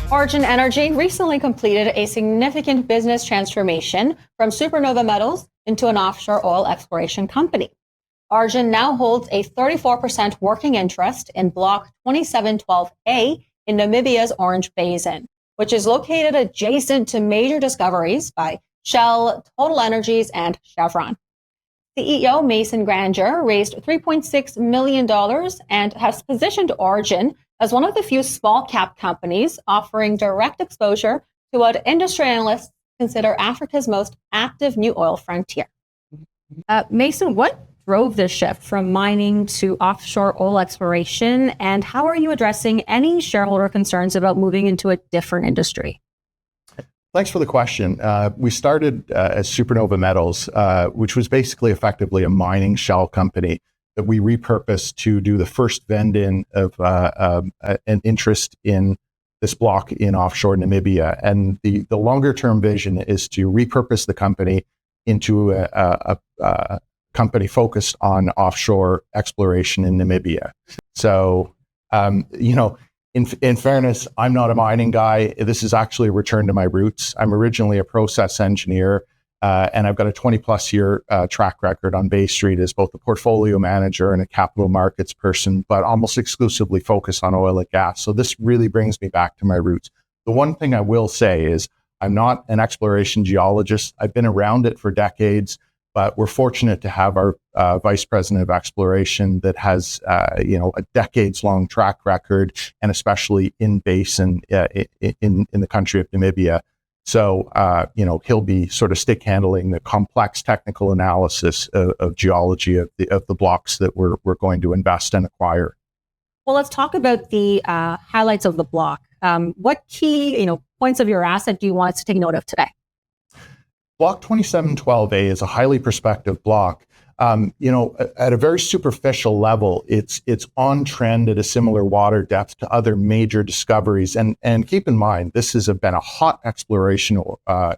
Oregen Energy recently completed a significant business transformation from Supernova Metals into an offshore oil exploration company. Oregen now holds a 34% working interest in Block 2712A in Namibia's Orange Basin, which is located adjacent to major discoveries by Shell, Total Energies, and Chevron. CEO Mason Granger raised $3.6 million and has positioned Oregen as one of the few small-cap companies offering direct exposure to what industry analysts consider Africa's most active new oil frontier. Mason, what drove this shift from mining to offshore oil exploration, and how are you addressing any shareholder concerns about moving into a different industry? Thanks for the question. We started as Supernova Metals, which was basically effectively a mining shell company that we repurposed to do the first vend-in of an interest in this block in offshore Namibia. And the longer-term vision is to repurpose the company into a company focused on offshore exploration in Namibia. So, in fairness, I'm not a mining guy. This is actually a return to my roots. I'm originally a process engineer, and I've got a 20-plus year track record on Bay Street as both a portfolio manager and a capital markets person, but almost exclusively focused on oil and gas. So this really brings me back to my roots. The one thing I will say is I'm not an exploration geologist. I've been around it for decades, but we're fortunate to have our vice president of exploration that has, a decades-long track record, and especially in Basin in the country of Namibia. So, he'll be sort of stick handling the complex technical analysis of geology of the blocks that we're going to invest and acquire. Well, let's talk about the highlights of the block. What key, points of your asset do you want us to take note of today? Block 2712A is a highly prospective block. At a very superficial level, it's on trend at a similar water depth to other major discoveries. And keep in mind, this has been a hot exploration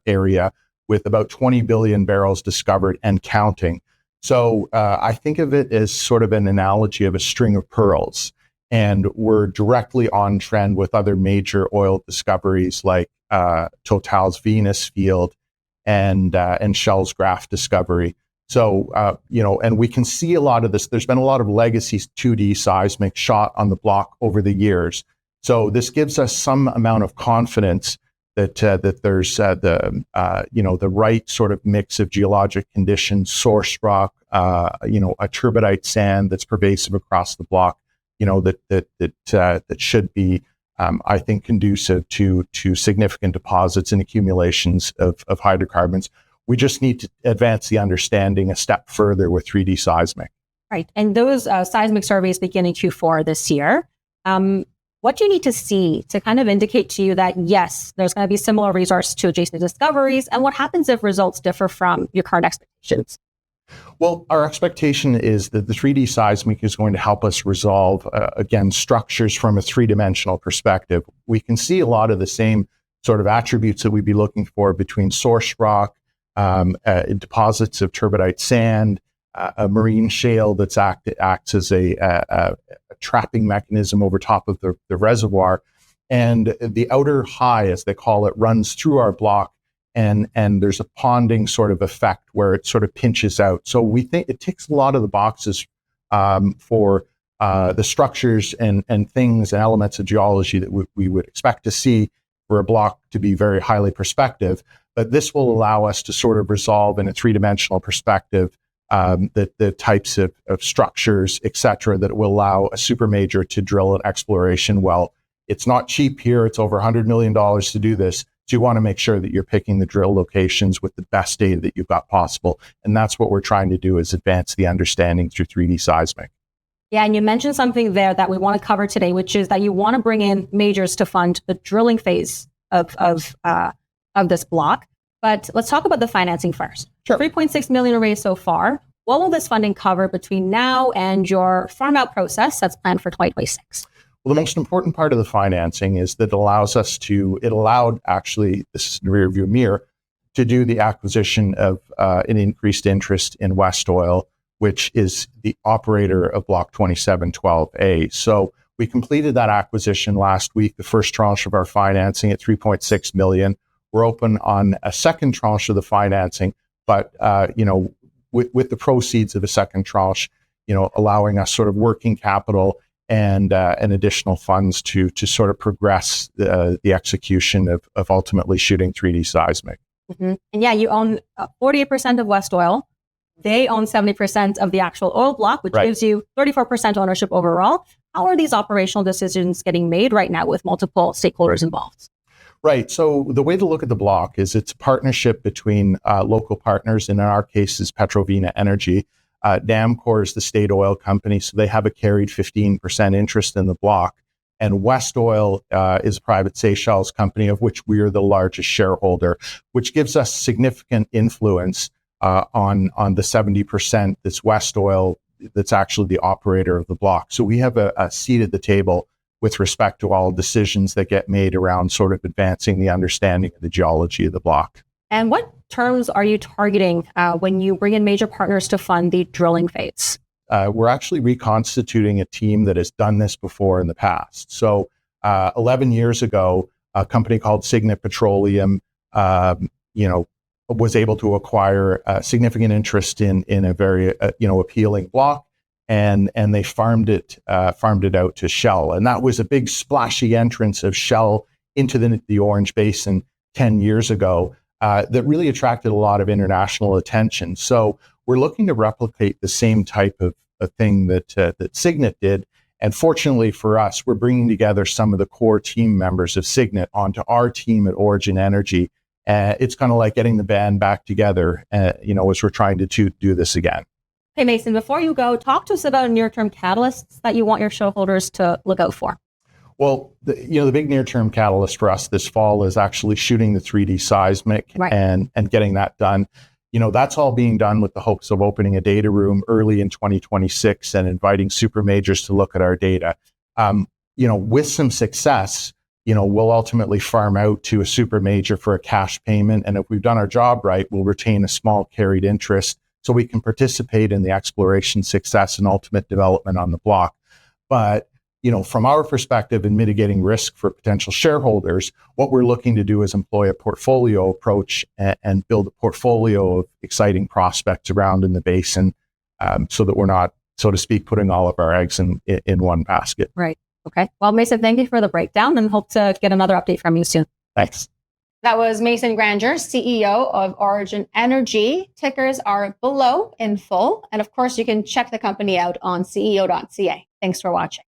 area with about 20 billion barrels discovered and counting. So I think of it as sort of an analogy of a string of pearls. And we're directly on trend with other major oil discoveries like Total's Venus field and Shell's Graph discovery. So, and we can see a lot of this. There's been a lot of legacy 2D seismic shot on the block over the years. So this gives us some amount of confidence that there's the right sort of mix of geologic conditions, source rock, a turbidite sand that's pervasive across the block, that should be, I think, conducive to significant deposits and accumulations of hydrocarbons. We just need to advance the understanding a step further with 3D seismic. Right. And those seismic surveys begin in Q4 this year. What do you need to see to kind of indicate to you that, yes, there's going to be similar resource to adjacent discoveries? And what happens if results differ from your current expectations? Well, our expectation is that the 3D seismic is going to help us resolve, again, structures from a three-dimensional perspective. We can see a lot of the same sort of attributes that we'd be looking for between source rock, deposits of turbidite sand, a marine shale that acts as a trapping mechanism over top of the reservoir. And the outer high, as they call it, runs through our block. And there's a ponding sort of effect where it sort of pinches out. So we think it ticks a lot of the boxes for the structures and things and elements of geology that we would expect to see for a block to be very highly prospective. But this will allow us to sort of resolve in a three-dimensional perspective the types of structures, et cetera, that will allow a super major to drill an exploration well. It's not cheap here. It's over $100 million to do this. So you want to make sure that you're picking the drill locations with the best data that you've got possible. And that's what we're trying to do, is advance the understanding through 3D seismic. Yeah, and you mentioned something there that we want to cover today, which is that you want to bring in majors to fund the drilling phase of this block. But let's talk about the financing first. Sure. $3.6 million raised so far. What will this funding cover between now and your farm out process that's planned for 2026? Well, the most important part of the financing is that it allowed actually, this is in the rearview mirror, to do the acquisition of an increased interest in WestOil, which is the operator of Block 2712A. So We completed that acquisition last week, the first tranche of our financing at $3.6 million. We're open on a second tranche of the financing, but with the proceeds of a second tranche, allowing us sort of working capital and additional funds to sort of progress the execution of ultimately shooting 3D seismic. Mm-hmm. And yeah, you own 48% of WestOil. They own 70% of the actual oil block, which gives you 34% ownership overall. How are these operational decisions getting made right now with multiple stakeholders involved? Right. So the way to look at the block is it's a partnership between local partners, and in our case is Oregen Energy. Namcor is the state oil company, so they have a carried 15% interest in the block. And WestOil is a private Seychelles company, of which we are the largest shareholder, which gives us significant influence on the 70% that's WestOil, that's actually the operator of the block. So we have a seat at the table with respect to all decisions that get made around sort of advancing the understanding of the geology of the block. And what terms are you targeting when you bring in major partners to fund the drilling phase? We're actually reconstituting a team that has done this before in the past. So 11 years ago, a company called Signet Petroleum, was able to acquire a significant interest in a very, appealing block. And they farmed it out to Shell. And that was a big splashy entrance of Shell into the Orange Basin 10 years ago that really attracted a lot of international attention. So we're looking to replicate the same type of thing that Signet did. And fortunately for us, we're bringing together some of the core team members of Signet onto our team at Oregen Energy. It's kind of like getting the band back together, as we're trying to do this again. Hey, Mason, before you go, talk to us about near-term catalysts that you want your shareholders to look out for. Well, the big near-term catalyst for us this fall is actually shooting the 3D seismic and getting that done. That's all being done with the hopes of opening a data room early in 2026 and inviting super majors to look at our data. With some success, we'll ultimately farm out to a super major for a cash payment. And if we've done our job right, we'll retain a small carried interest so we can participate in the exploration success and ultimate development on the block. But, from our perspective in mitigating risk for potential shareholders, what we're looking to do is employ a portfolio approach and build a portfolio of exciting prospects around in the basin so that we're not, so to speak, putting all of our eggs in one basket. Right. Okay. Well, Mason, thank you for the breakdown and hope to get another update from you soon. Thanks. That was Mason Granger, CEO of Oregen Energy. Tickers are below in full. And of course, you can check the company out on CEO.CA. Thanks for watching.